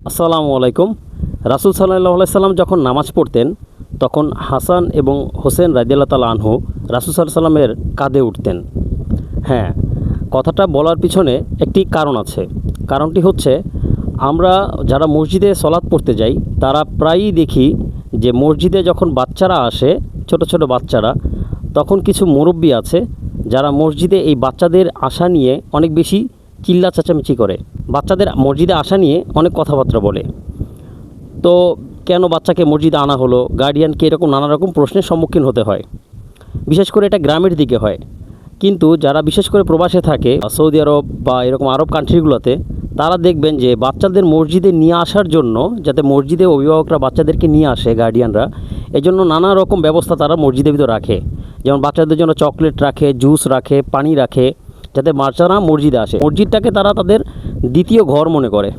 আসসালামু আলাইকুম। রাসূল সাল্লাল্লাহু আলাইহি সাল্লাম যখন নামাজ পড়তেন তখন হাসান এবং হোসেন রাদিয়াল্লাহু তাআলা আনহু রাসূল সাল্লাল্লাহু আলাইহি সাল্লামের কাঁধে উঠতেন। হ্যাঁ, কথাটা বলার পিছনে একটি কারণ আছে। কারণটি হচ্ছে, আমরা যারা মসজিদে সলাৎ পড়তে যাই তারা প্রায়ই দেখি যে মসজিদে যখন বাচ্চারা আসে, ছোট ছোট বাচ্চারা, তখন কিছু মুরব্বি আছে যারা মসজিদে এই বাচ্চাদের আসা নিয়ে অনেক বেশি চিল্লা চেঁচামেচি করে। বাচ্চাদের মসজিদে আসা নিয়ে অনেক কথাবার্তা বলে। তো কেন বাচ্চাকে মসজিদে আনা হলো, গার্ডিয়ানকে, এরকম নানা রকম প্রশ্নের সম্মুখীন হতে হয়। বিশেষ করে এটা গ্রামের দিকে হয়, কিন্তু যারা বিশেষ করে প্রবাসে থাকে, সৌদি আরব বা এরকম আরব কান্ট্রিগুলোতে, তারা দেখবেন যে বাচ্চাদের মসজিদে নিয়ে আসার জন্য, যাতে মসজিদে অভিভাবকরা বাচ্চাদেরকে নিয়ে আসে, গার্ডিয়ানরা, এজন্য নানা রকম ব্যবস্থা তারা মসজিদের ভিতর রাখে। যেমন বাচ্চাদের জন্য চকলেট রাখে, জুস রাখে, পানি রাখে, যাতে বাচ্চারা মসজিদে আসে। মসজিদটাকে তারা তাদের দ্বিতীয় ঘর মনে করে,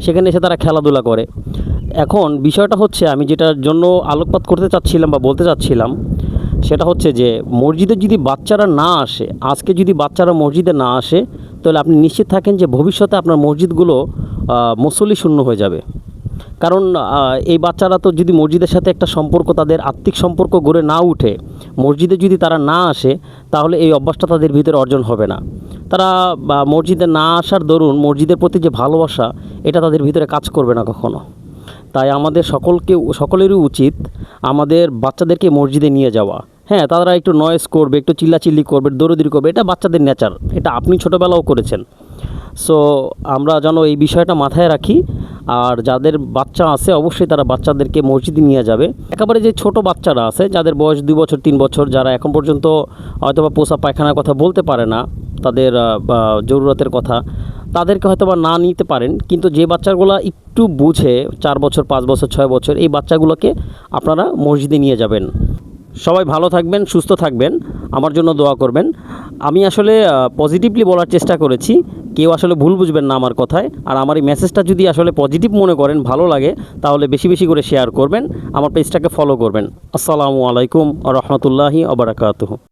সেখানে এসে তারা খেলাধুলা করে। এখন বিষয়টা হচ্ছে, আমি যেটার জন্য আলোকপাত করতে চাচ্ছিলাম বা বলতে চাচ্ছিলাম, সেটা হচ্ছে যে মসজিদে যদি বাচ্চারা না আসে, আজকে যদি বাচ্চারা মসজিদে না আসে, তাহলে আপনি নিশ্চিত থাকেন যে ভবিষ্যতে আপনার মসজিদগুলো মুসল্লি শূন্য হয়ে যাবে। কারণ এই বাচ্চারা তো যদি মসজিদের সাথে একটা সম্পর্ক, তাদের আত্মিক সম্পর্ক গড়ে না উঠে, মসজিদে যদি তারা না আসে, তাহলে এই অভ্যাসটা তাদের ভিতরে অর্জন হবে না। তারা মসজিদে না আসার দরুন মসজিদের প্রতি যে ভালোবাসা, এটা তাদের ভিতরে কাজ করবে না কখনো। তাই আমাদের সকলেরই উচিত আমাদের বাচ্চাদেরকে মসজিদে নিয়ে যাওয়া। হ্যাঁ, তারা একটু নয়েজ করবে, একটু চিল্লাচিল্লি করবে, দৌড়াদৌড়ি করবে, এটা বাচ্চাদের নেচার, এটা আপনি ছোটোবেলাও করেছেন। সো আমরা যেন এই বিষয়টা মাথায় রাখি। আর যাদের বাচ্চা আছে, অবশ্যই তারা বাচ্চাদেরকে মসজিদে নিয়ে যাবে। একেবারে যে ছোট বাচ্চারা আছে, যাদের বয়স 2 বছর 3 বছর, যারা এখন পর্যন্ত হয়তোবা পোষা পায়খানার কথা বলতে পারে না, তাদের জরুরতের কথা, তাদেরকে হয়তোবা না নিতে পারেন। কিন্তু যে বাচ্চাগুলো একটু বুঝে, 4 বছর 5 বছর 6 বছর, এই বাচ্চাগুলোকে আপনারা মসজিদে নিয়ে যাবেন। সবাই ভালো থাকবেন, সুস্থ থাকবেন, আমার জন্য দোয়া করবেন। আমি আসলে পজিটিভলি বলার চেষ্টা করেছি, কেউ আসলে ভুল বুঝবেন না আমার কথায়। আর আমার এই মেসেজটা যদি আসলে পজিটিভ মনে করেন, ভালো লাগে, তাহলে বেশি বেশি করে শেয়ার করবেন, আমার পেজটাকে ফলো করবেন। আসসালামু আলাইকুম ওয়া রাহমাতুল্লাহি ওয়া বারাকাতুহু।